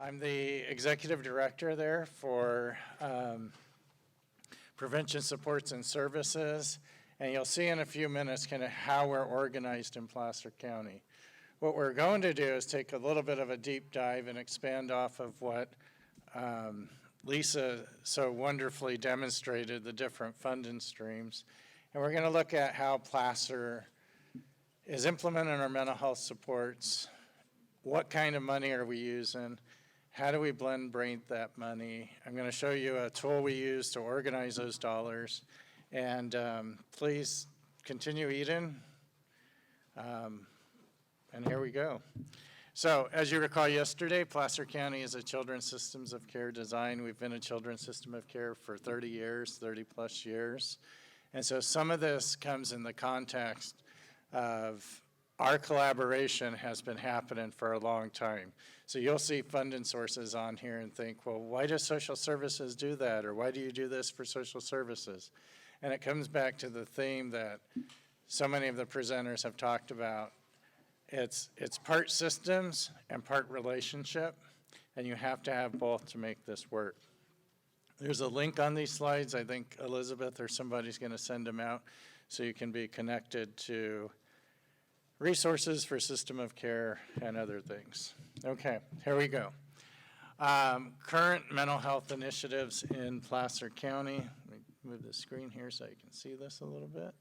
I'm the executive director there for prevention supports and services, and you'll see in a few minutes kind of how we're organized in Placer County. What we're going to do is take a little bit of a deep dive and expand off of what Lisa so wonderfully demonstrated, the different funding streams. And we're going to look at how Placer is implementing our mental health supports. What kind of money are we using? How do we blend braid that money? I'm going to show you a tool we use to organize those dollars. And please continue eating. And here we go. So as you recall yesterday, Placer County is a children's systems of care design. We've been a children's system of care for 30 years, 30 plus years. And so some of this comes in the context of our collaboration has been happening for a long time. So you'll see funding sources on here and think, well, why does social services do that? Or why do you do this for social services? And it comes back to the theme that so many of the presenters have talked about. It's part systems and part relationship, and you have to have both to make this work. There's a link on these slides. I think Elizabeth or somebody's going to send them out so you can be connected to resources for system of care and other things. Okay, here we go. Current mental health initiatives in Placer County. Let me move the screen here so you can see this a little bit.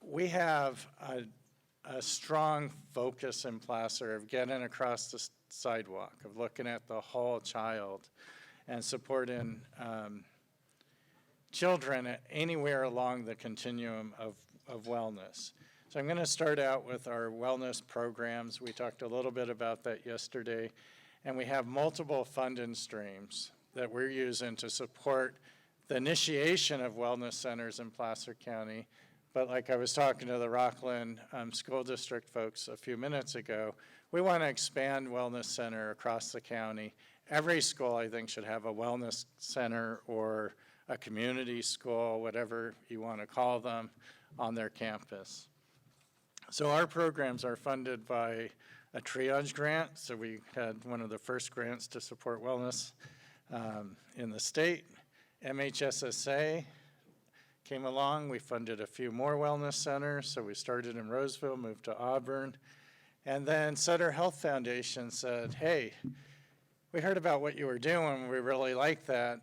We have a strong focus in Placer of getting across the sidewalk, of looking at the whole child and supporting children anywhere along the continuum of wellness. So I'm going to start out with our wellness programs. We talked a little bit about that yesterday, and we have multiple funding streams that we're using to support the initiation of wellness centers in Placer County. But like I was talking to the Rockland School District folks a few minutes ago, we want to expand wellness center across the county. Every school, I think, should have a wellness center or a community school, whatever you want to call them, on their campus. So our programs are funded by a triage grant. So we had one of the first grants to support wellness in the state. MHSSA came along. We funded a few more wellness centers. So we started in Roseville, moved to Auburn. And then Sutter Health Foundation said, hey, we heard about what you were doing. We really like that.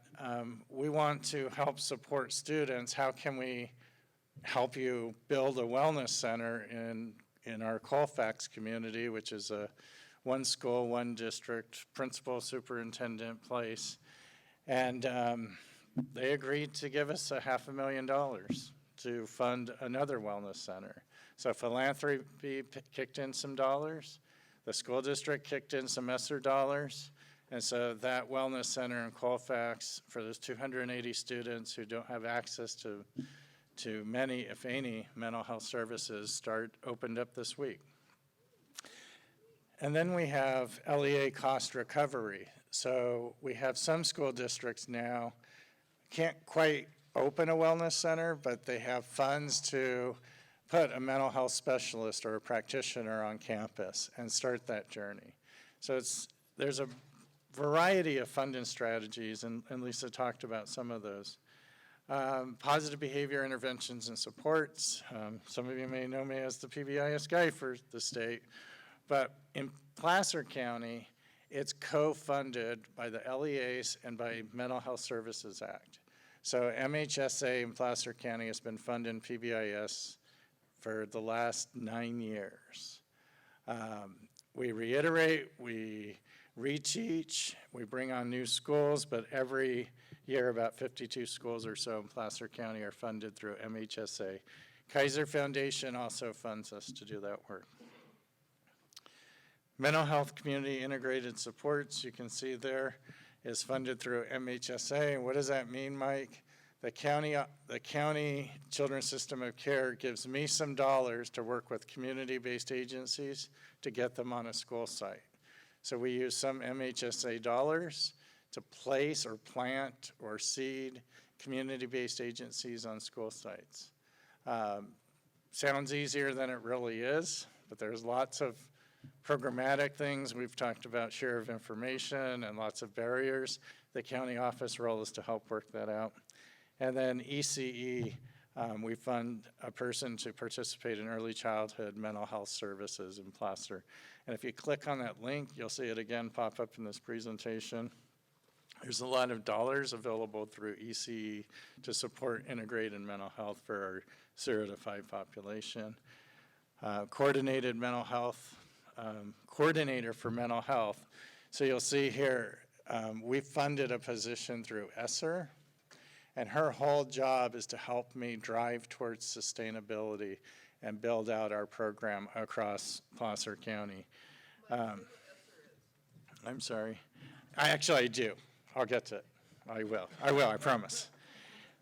We want to help support students. How can we help you build a wellness center in our Colfax community, which is a one school, one district, principal, superintendent place. And they agreed to give us $500,000 to fund another wellness center. So philanthropy kicked in some dollars. The school district kicked in some ESSER dollars. And so that wellness center in Colfax for those 280 students who don't have access to many, if any, mental health services opened up this week. And then we have LEA cost recovery. So we have some school districts now can't quite open a wellness center, but they have funds to put a mental health specialist or a practitioner on campus and start that journey. So there's a variety of funding strategies, and Lisa talked about some of those. Positive behavior interventions and supports. Some of you may know me as the PBIS guy for the state, but in Placer County, it's co-funded by the LEAs and by Mental Health Services Act. So MHSA in Placer County has been funding PBIS for the last 9 years. We reiterate, we reteach, we bring on new schools, but every year about 52 schools or so in Placer County are funded through MHSA. Kaiser Foundation also funds us to do that work. Mental health community integrated supports, you can see there, is funded through MHSA. And what does that mean, Mike? The county children's system of care gives me some dollars to work with community-based agencies to get them on a school site. So we use some MHSA dollars to place or plant or seed community-based agencies on school sites. Sounds easier than it really is, but there's lots of Programmatic things, we've talked about share of information and lots of barriers. The county office role is to help work that out. And then ECE, we fund a person to participate in early childhood mental health services in Placer. And if you click on that link, you'll see it again pop up in this presentation. There's a lot of dollars available through ECE to support integrated mental health for our 0 to 5 population. Coordinated mental health, coordinator for mental health. So you'll see here, we funded a position through ESSER, and her whole job is to help me drive towards sustainability and build out our program across Placer County. I'm sorry. I do. I'll get to it. I will, I promise.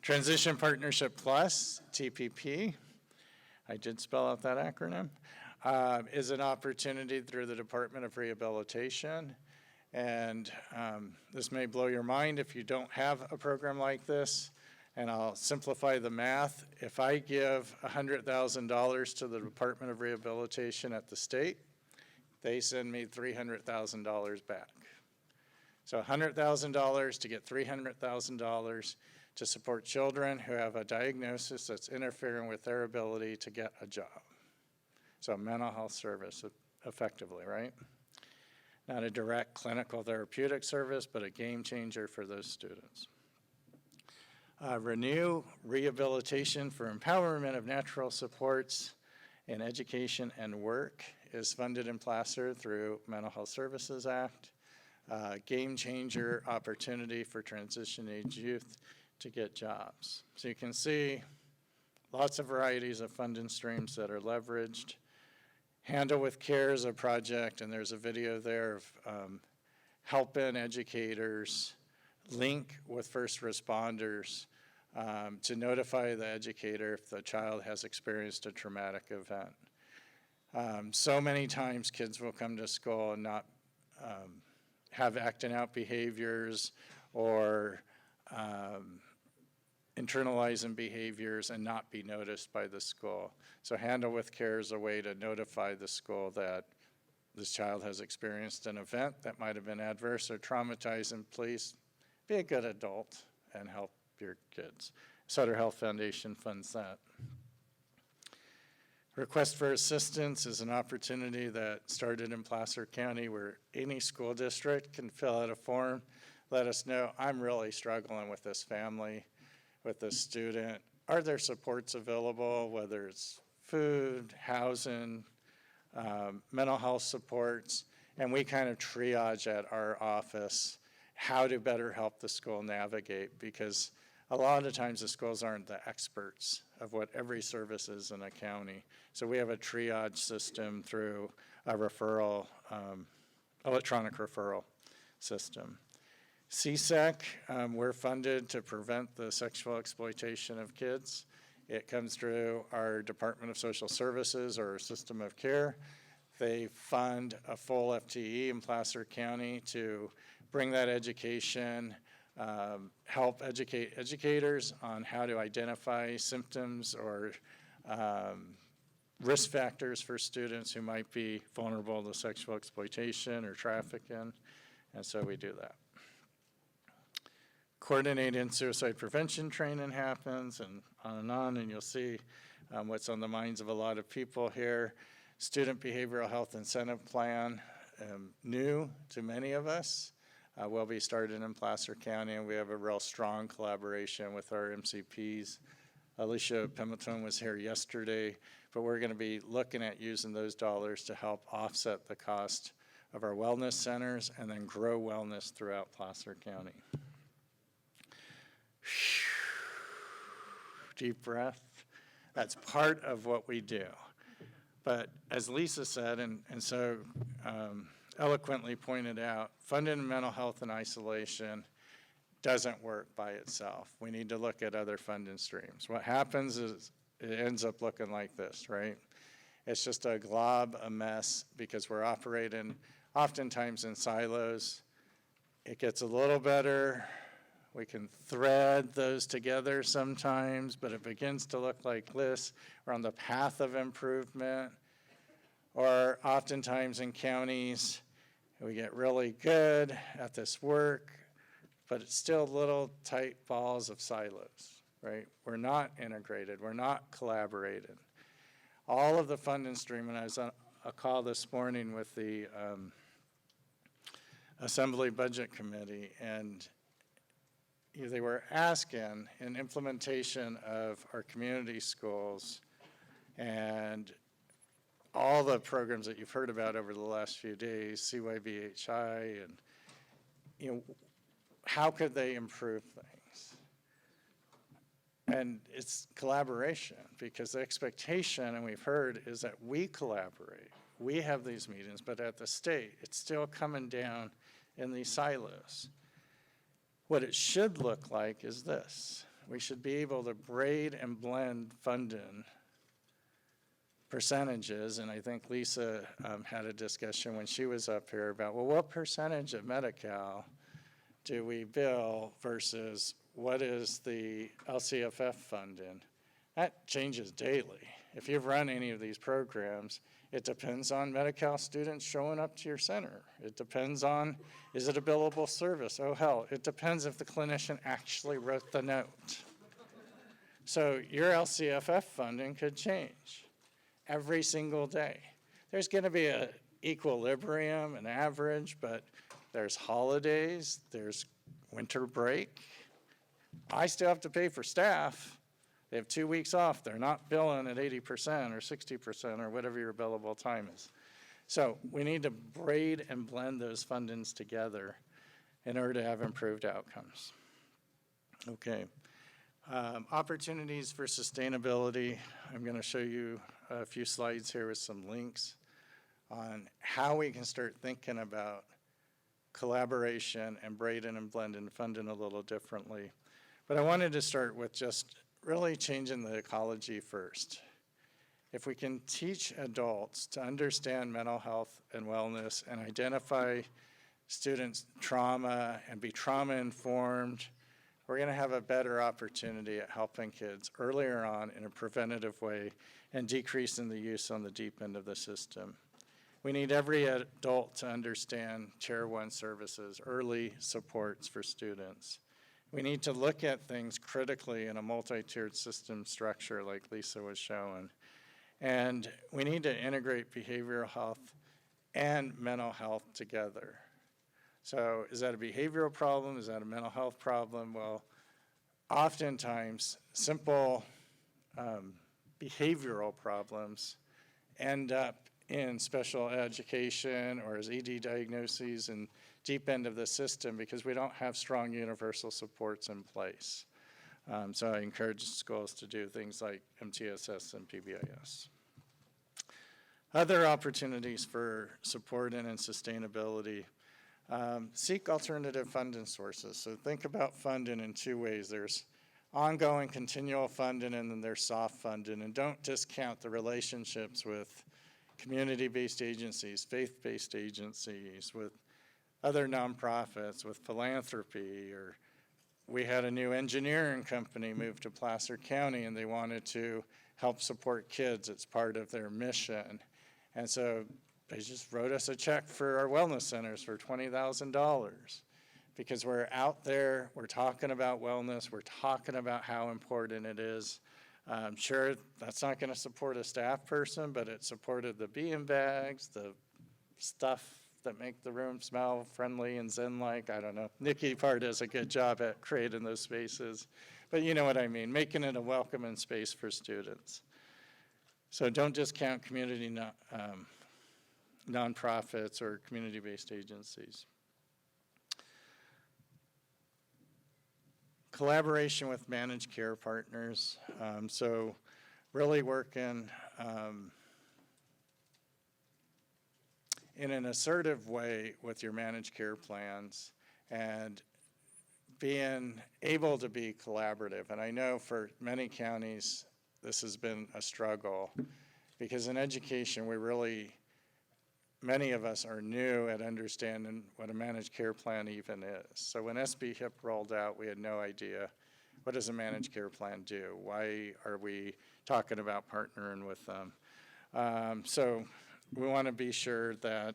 Transition Partnership Plus, TPP, I did spell out that acronym, is an opportunity through the Department of Rehabilitation. And this may blow your mind if you don't have a program like this. And I'll simplify the math. If I give $100,000 to the Department of Rehabilitation at the state, they send me $300,000 back. So $100,000 to get $300,000 to support children who have a diagnosis that's interfering with their ability to get a job. So mental health service, effectively, right? Not a direct clinical therapeutic service, but a game changer for those students. Renew, rehabilitation for empowerment of natural supports in education and work is funded in Placer through Mental Health Services Act. Game changer opportunity for transition age youth to get jobs. So you can see lots of varieties of funding streams that are leveraged. Handle with Care is a project, and there's a video there of helping educators link with first responders to notify the educator if the child has experienced a traumatic event. So many times kids will come to school and not have acting out behaviors or internalizing behaviors and not be noticed by the school. So Handle with Care is a way to notify the school that this child has experienced an event that might have been adverse or traumatizing. Please be a good adult and help your kids. Sutter Health Foundation funds that. Request for assistance is an opportunity that started in Placer County where any school district can fill out a form, let us know, I'm really struggling with this family, with this student. Are there supports available, whether it's food, housing, mental health supports, and we kind of triage at our office how to better help the school navigate, because a lot of times the schools aren't the experts of what every service is in a county. So we have a triage system through a referral, electronic referral system. CSEC, we're funded to prevent the sexual exploitation of kids. It comes through our Department of Social Services or system of care. They fund a full FTE in Placer County to bring that education, help educate educators on how to identify symptoms or risk factors for students who might be vulnerable to sexual exploitation or trafficking, and so we do that. Coordinated suicide prevention training happens, and on, and you'll see what's on the minds of a lot of people here. Student Behavioral Health Incentive Plan, new to many of us, will be started in Placer County, and we have a real strong collaboration with our MCPs. Alicia Pimenton was here yesterday, but we're going to be looking at using those dollars to help offset the cost of our wellness centers and then grow wellness throughout Placer County. Deep breath. That's part of what we do. But as Lisa said, and so eloquently pointed out, funding mental health in isolation doesn't work by itself. We need to look at other funding streams. What happens is it ends up looking like this, right? It's just a glob, a mess, because we're operating oftentimes in silos. It gets a little better. We can thread those together sometimes, but it begins to look like this. We're on the path of improvement. Or oftentimes in counties, we get really good at this work, but it's still little tight balls of silos, right? We're not integrated, we're not collaborated. All of the funding stream, and I was on a call this morning with the Assembly Budget Committee, and they were asking in implementation of our community schools and all the programs that you've heard about over the last few days, CYBHI, and how could they improve things? And it's collaboration, because the expectation, and we've heard, is that we collaborate. We have these meetings, but at the state, it's still coming down in these silos. What it should look like is this. We should be able to braid and blend funding percentages, and I think Lisa had a discussion when she was up here about, well, what percentage of Medi-Cal do we bill versus what is the LCFF funding? That changes daily. If you've run any of these programs, it depends on Medi-Cal students showing up to your center. It depends on, is it a billable service? Oh, hell, it depends if the clinician actually wrote the note. So your LCFF funding could change every single day. There's going to be an equilibrium, an average, but there's holidays, there's winter break. I still have to pay for staff. They have 2 weeks off. They're not billing at 80% or 60% or whatever your billable time is. So we need to braid and blend those fundings together in order to have improved outcomes. Okay. Opportunities for sustainability. I'm going to show you a few slides here with some links on how we can start thinking about collaboration and braiding and blending funding a little differently. But I wanted to start with just really changing the ecology first. If we can teach adults to understand mental health and wellness and identify students' trauma and be trauma informed, we're going to have a better opportunity at helping kids earlier on in a preventative way and decreasing the use on the deep end of the system. We need every adult to understand Tier 1 services, early supports for students. We need to look at things critically in a multi-tiered system structure like Lisa was showing. And we need to integrate behavioral health and mental health together. So is that a behavioral problem? Is that a mental health problem? Well, oftentimes simple behavioral problems end up in special education or as ED diagnoses and deep end of the system because we don't have strong universal supports in place. So I encourage schools to do things like MTSS and PBIS. Other opportunities for support and sustainability. Seek alternative funding sources. So think about funding in two ways. There's ongoing continual funding and then there's soft funding. And don't discount the relationships with community-based agencies, faith-based agencies, with other nonprofits, with philanthropy, or we had a new engineering company move to Placer County and they wanted to help support kids. It's part of their mission. And so they just wrote us a check for our wellness centers for $20,000 because we're out there, we're talking about wellness, we're talking about how important it is. Sure, that's not going to support a staff person, but it supported the bean bags, the stuff that make the room smell friendly and zen-like. I don't know. Nikki Parr does a good job at creating those spaces. But you know what I mean, making it a welcoming space for students. So don't discount community nonprofits or community-based agencies. Collaboration with managed care partners. So really working in an assertive way with your managed care plans and being able to be collaborative. And I know for many counties, this has been a struggle because in education, many of us are new at understanding what a managed care plan even is. So when SB HIP rolled out, we had no idea, what does a managed care plan do? Why are we talking about partnering with them? So we want to be sure that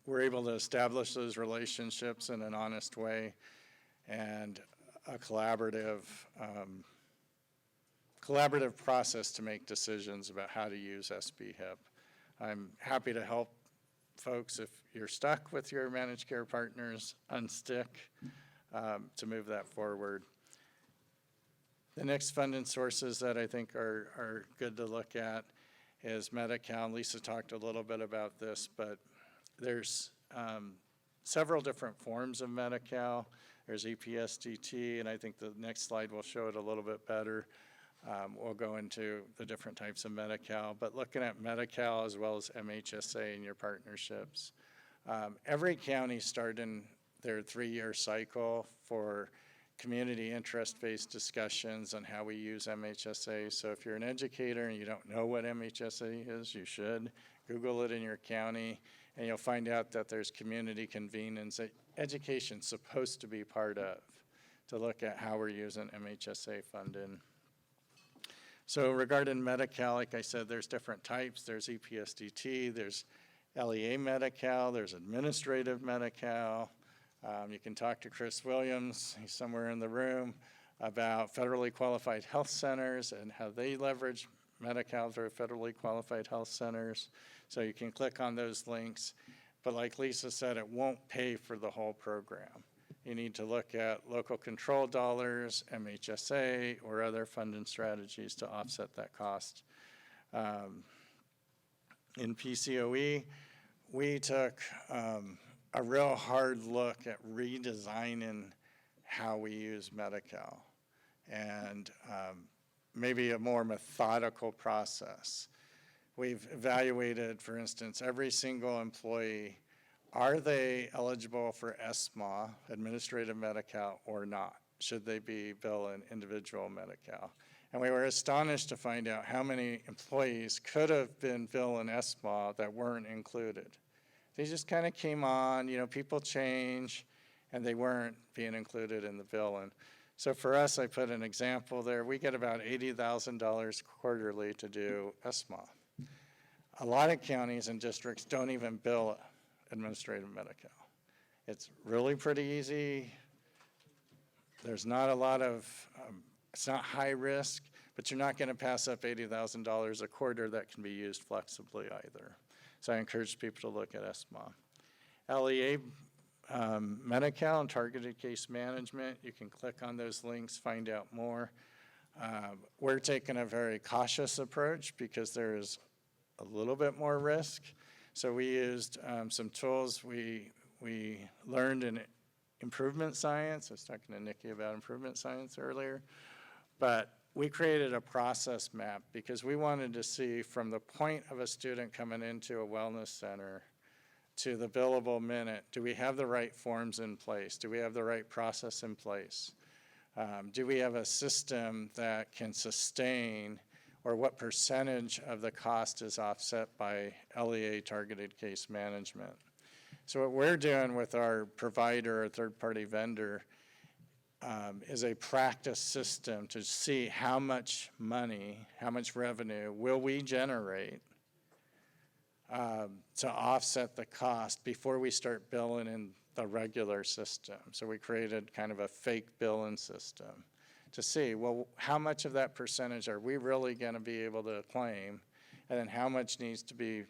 we're able to establish those relationships in an honest way and a collaborative process to make decisions about how to use SB-HIP. I'm happy to help folks if you're stuck with your managed care partners, unstick to move that forward. The next funding sources that I think are good to look at is Medi-Cal. Lisa talked a little bit about this, but there's several different forms of Medi-Cal. There's EPSDT, and I think the next slide will show it a little bit better. We'll go into the different types of Medi-Cal, but looking at Medi-Cal as well as MHSA in your partnerships. Every county starting their 3-year cycle for community interest-based discussions on how we use MHSA. So if you're an educator and you don't know what MHSA is, you should. Google it in your county, and you'll find out that there's community convenings that education's supposed to be part of to look at how we're using MHSA funding. So regarding Medi-Cal, like I said, there's different types. There's EPSDT, there's LEA Medi-Cal, there's administrative Medi-Cal. You can talk to Chris Williams, he's somewhere in the room, about federally qualified health centers and how they leverage Medi-Cal through federally qualified health centers. So you can click on those links. But like Lisa said, it won't pay for the whole program. You need to look at local control dollars, MHSA, or other funding strategies to offset that cost. In PCOE, we took a real hard look at redesigning how we use Medi-Cal and maybe a more methodical process. We've evaluated, for instance, every single employee. Are they eligible for SMA, administrative Medi-Cal, or not? Should they be billing individual Medi-Cal? And we were astonished to find out how many employees could have been billing SMA that weren't included. They just kind of came on, you know, people change, and they weren't being included in the billing. So for us, I put an example there. We get about $80,000 quarterly to do SMA. A lot of counties and districts don't even bill administrative Medi-Cal. It's really pretty easy. There's not a lot of, it's not high risk, but you're not going to pass up $80,000 a quarter that can be used flexibly either. So I encourage people to look at SMA. LEA Medi-Cal and targeted case management, you can click on those links, find out more. We're taking a very cautious approach because there is a little bit more risk. So we used some tools we learned in improvement science. I was talking to Nikki about improvement science earlier. But we created a process map because we wanted to see from the point of a student coming into a wellness center to the billable minute, do we have the right forms in place? Do we have the right process in place? Do we have a system that can sustain, or what percentage of the cost is offset by LEA targeted case management? So what we're doing with our provider or third-party vendor is a practice system to see how much money, how much revenue will we generate to offset the cost before we start billing in the regular system. So we created kind of a fake billing system to see, well, how much of that percentage are we really going to be able to claim, and then how much needs to be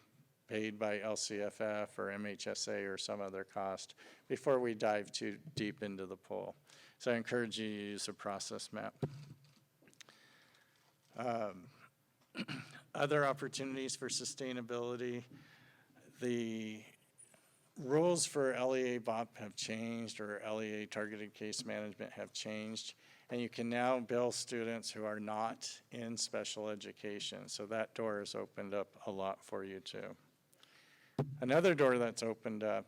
paid by LCFF or MHSA or some other cost before we dive too deep into the pool. So I encourage you to use a process map. Other opportunities for sustainability, the rules for LEA BOP have changed, or LEA targeted case management have changed, and you can now bill students who are not in special education. So that door has opened up a lot for you too. Another door that's opened up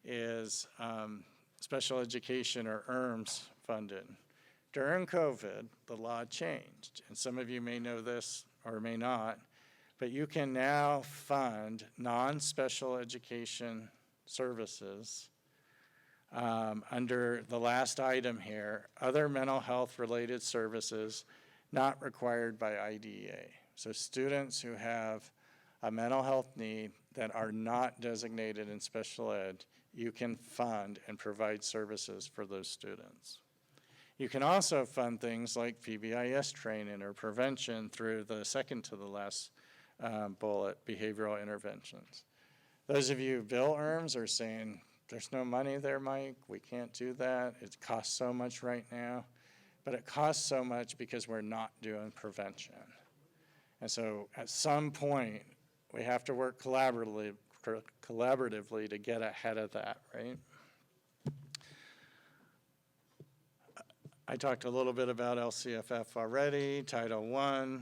is special education or ERMS funding. During COVID, the law changed, and some of you may know this or may not, but you can now fund non-special education services under the last item here, other mental health related services not required by IDEA. So students who have a mental health need that are not designated in special ed, you can fund and provide services for those students. You can also fund things like PBIS training or prevention through the second to the last bullet, behavioral interventions. Those of you Bill ERMs are saying, there's no money there, Mike, we can't do that, it costs so much right now. But it costs so much because we're not doing prevention. And so at some point, we have to work collaboratively to get ahead of that, right? I talked a little bit about LCFF already, Title I,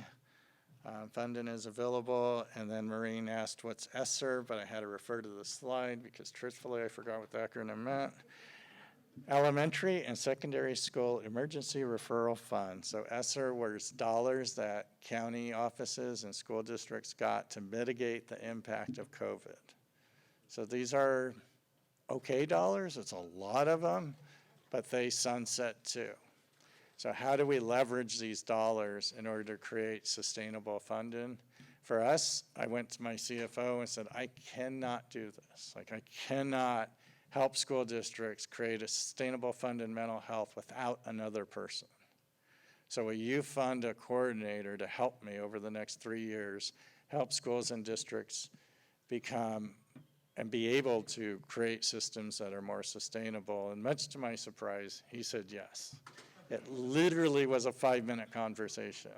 funding is available, and then Maureen asked what's ESSER, but I had to refer to the slide because truthfully I forgot what the acronym meant. Elementary and Secondary School Emergency Referral Fund. So ESSER was dollars that county offices and school districts got to mitigate the impact of COVID. So these are okay dollars, it's a lot of them, but they sunset too. So how do we leverage these dollars in order to create sustainable funding? For us, I went to my CFO and said, I cannot do this. Like, I cannot help school districts create a sustainable fund in mental health without another person. So will you fund a coordinator to help me over the next 3 years, help schools and districts become and be able to create systems that are more sustainable? And much to my surprise, he said yes. It literally was a 5-minute conversation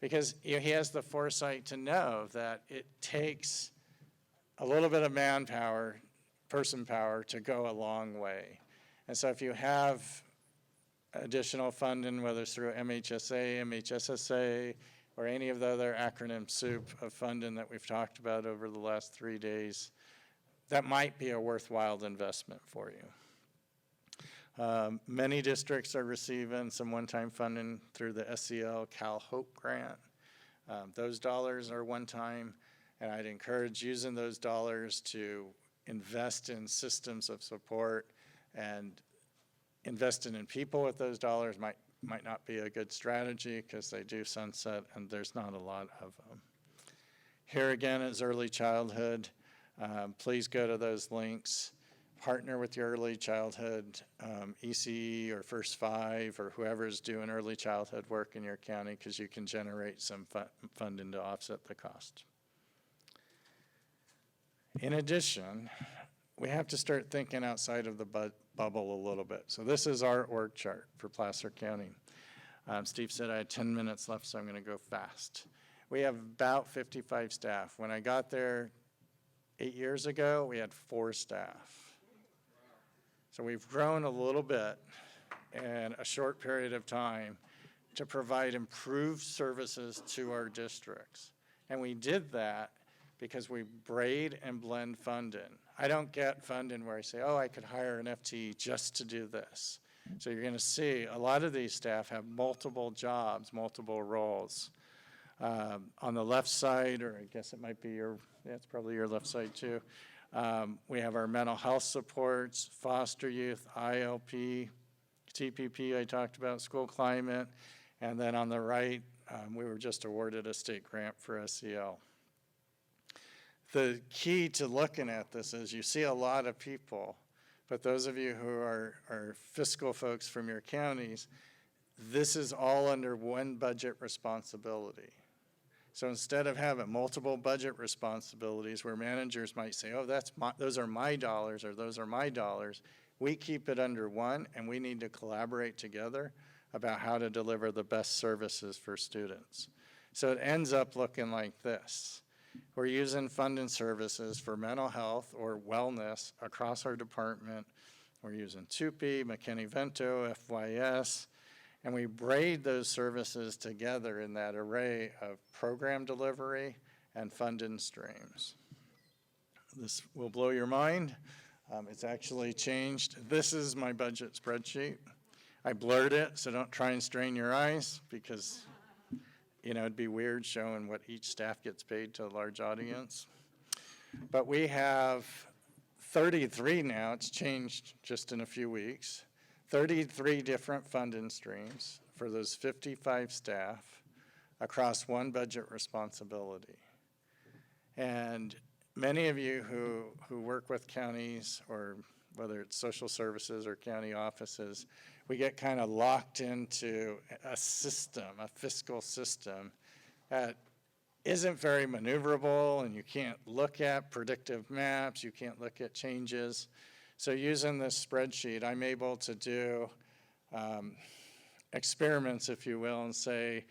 because he has the foresight to know that it takes a little bit of manpower, person power, to go a long way. And so if you have additional funding, whether it's through MHSA, MHSSA, or any of the other acronym soup of funding that we've talked about over the last 3 days, that might be a worthwhile investment for you. Many districts are receiving some one-time funding through the SEL Cal Hope grant. Those dollars are one-time, and I'd encourage using those dollars to invest in systems of support, and investing in people with those dollars might not be a good strategy because they do sunset and there's not a lot of them. Here again is early childhood. Please go to those links. Partner with your early childhood ECE or First Five or whoever's doing early childhood work in your county because you can generate some funding to offset the cost. In addition, we have to start thinking outside of the bubble a little bit. So this is our org chart for Placer County. Steve said I had 10 minutes left, so I'm going to go fast. We have about 55 staff. When I got there 8 years ago, we had 4 staff. So we've grown a little bit in a short period of time to provide improved services to our districts. And we did that because we braid and blend funding. I don't get funding where I say, oh, I could hire an FTE just to do this. So you're gonna see a lot of these staff have multiple jobs, multiple roles. On the left side, or I guess it might be it's probably your left side too, we have our mental health supports, foster youth, ILP, TPP I talked about, school climate, and then on the right, we were just awarded a state grant for SEL. The key to looking at this is you see a lot of people, but those of you who are fiscal folks from your counties, this is all under one budget responsibility. So instead of having multiple budget responsibilities where managers might say, oh, those are my dollars or those are my dollars, we keep it under one and we need to collaborate together about how to deliver the best services for students. So it ends up looking like this. We're using funding services for mental health or wellness across our department. We're using TUPE, McKinney-Vento, FYS, and we braid those services together in that array of program delivery and funding streams. This will blow your mind. It's actually changed. This is my budget spreadsheet. I blurred it, so don't try and strain your eyes because it'd be weird showing what each staff gets paid to a large audience. But we have 33 now, it's changed just in a few weeks, 33 different funding streams for those 55 staff across one budget responsibility. And many of you who work with counties, or whether it's social services or county offices, we get kind of locked into a system, a fiscal system that isn't very maneuverable, and you can't look at predictive maps, you can't look at changes. So using this spreadsheet, I'm able to do experiments, if you will, and say,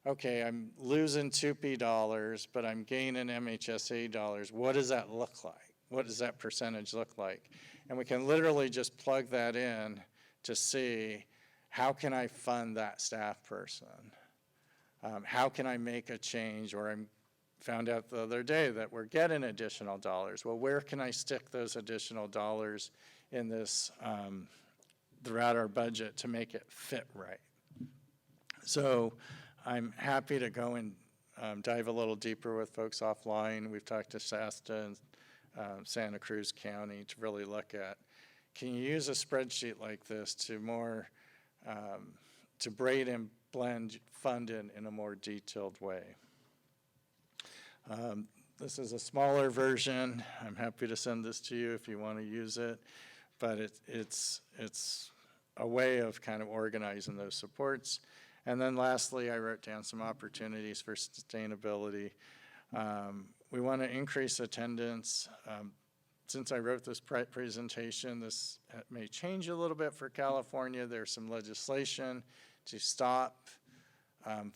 okay, I'm losing 2P dollars, but I'm gaining MHSA dollars. What does that look like? What does that percentage look like? And we can literally just plug that in to see, how can I fund that staff person? How can I make a change? Or I found out the other day that we're getting additional dollars. Well, where can I stick those additional dollars in this throughout our budget to make it fit right? So I'm happy to go and dive a little deeper with folks offline. We've talked to Shasta and Santa Cruz County to really look at, can you use a spreadsheet like this to more, to braid and blend funding in a more detailed way. This is a smaller version. I'm happy to send this to you if you want to use it, but it's a way of kind of organizing those supports. And then lastly, I wrote down some opportunities for sustainability. We want to increase attendance. Since I wrote this presentation, this may change a little bit for California. There's some legislation to stop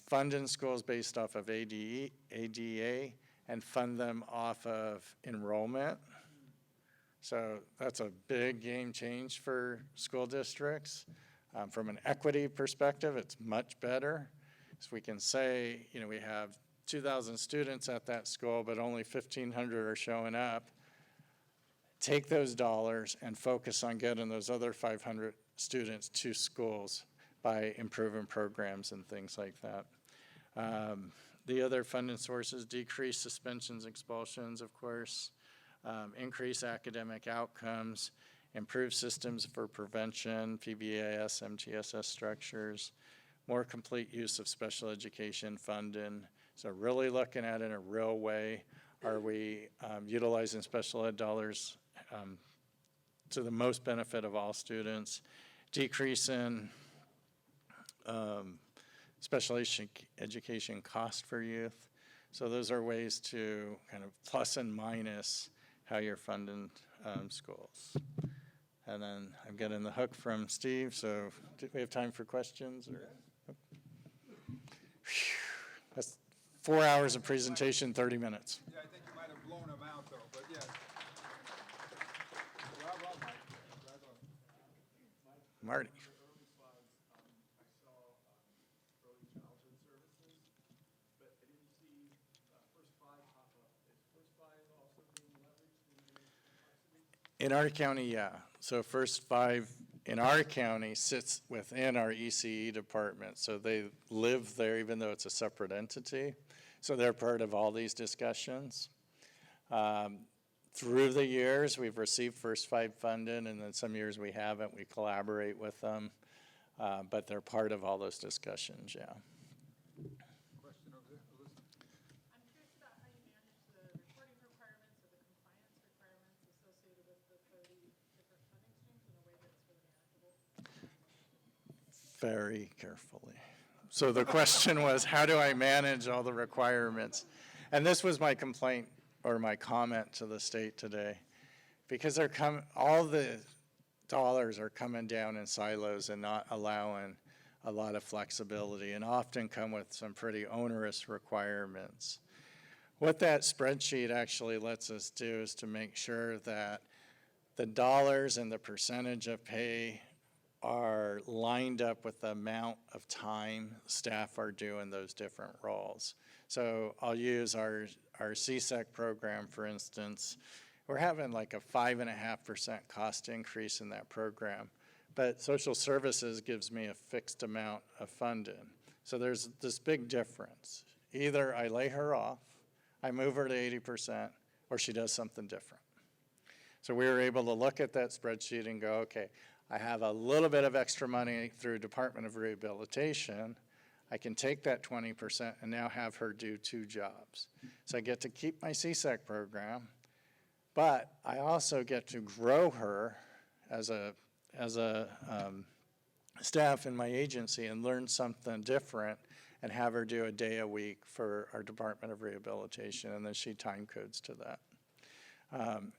funding schools based off of ADA and fund them off of enrollment. So that's a big game change for school districts. From an equity perspective, it's much better. So we can say, you know, we have 2,000 students at that school, but only 1,500 are showing up. Take those dollars and focus on getting those other 500 students to schools by improving programs and things like that. The other funding sources: decrease suspensions, expulsions, of course, increase academic outcomes, improve systems for prevention, PBAS, MTSS structures, more complete use of special education funding. So really looking at it in a real way. Are we utilizing special ed dollars to the most benefit of all students? Decreasing special education cost for youth. So those are ways to kind of plus and minus how you're funding schools. And then I'm getting the hook from Steve, so do we have time for questions? Or? That's 4 hours of presentation, 30 minutes. Yeah, I think you might have blown them out though, but yeah. Marty. In our county, yeah. So first five in our county sits within our ECE department. So they live there even though it's a separate entity. So they're part of all these discussions. Through the years, we've received first five funding, and then some years we haven't. We collaborate with them, but they're part of all those discussions, yeah. Question over there, Alyssa. I'm curious about how you manage the reporting requirements or the compliance requirements associated with the 30 different funding streams in a way that's really manageable. Very carefully. So the question was, how do I manage all the requirements? And this was my complaint or my comment to the state today, because all the dollars are coming down in silos and not allowing a lot of flexibility, and often come with some pretty onerous requirements. What that spreadsheet actually lets us do is to make sure that the dollars and the percentage of pay are lined up with the amount of time staff are doing those different roles. So I'll use our CSEC program, for instance. We're having like a 5.5% cost increase in that program, but social services gives me a fixed amount of funding. So there's this big difference. Either I lay her off, I move her to 80%, or she does something different. So we were able to look at that spreadsheet and go, okay, I have a little bit of extra money through Department of Rehabilitation. I can take that 20% and now have her do 2 jobs. So I get to keep my CSEC program, but I also get to grow her as a staff in my agency and learn something different and have her do a day a week for our Department of Rehabilitation, and then she time codes to that.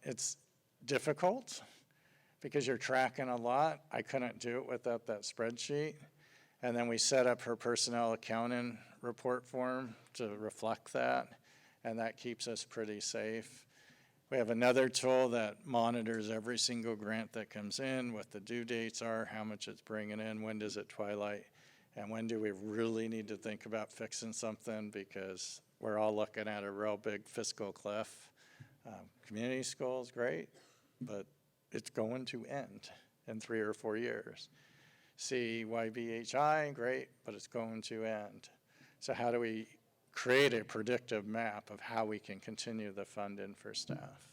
It's difficult because you're tracking a lot. I couldn't do it without that spreadsheet. And then we set up her personnel accounting report form to reflect that, and that keeps us pretty safe. We have another tool that monitors every single grant that comes in, what the due dates are, how much it's bringing in, when does it twilight, and when do we really need to think about fixing something, because we're all looking at a real big fiscal cliff. Community school is great, but it's going to end in 3 or 4 years. CYBHI, great, but it's going to end. So how do we create a predictive map of how we can continue the funding for staff?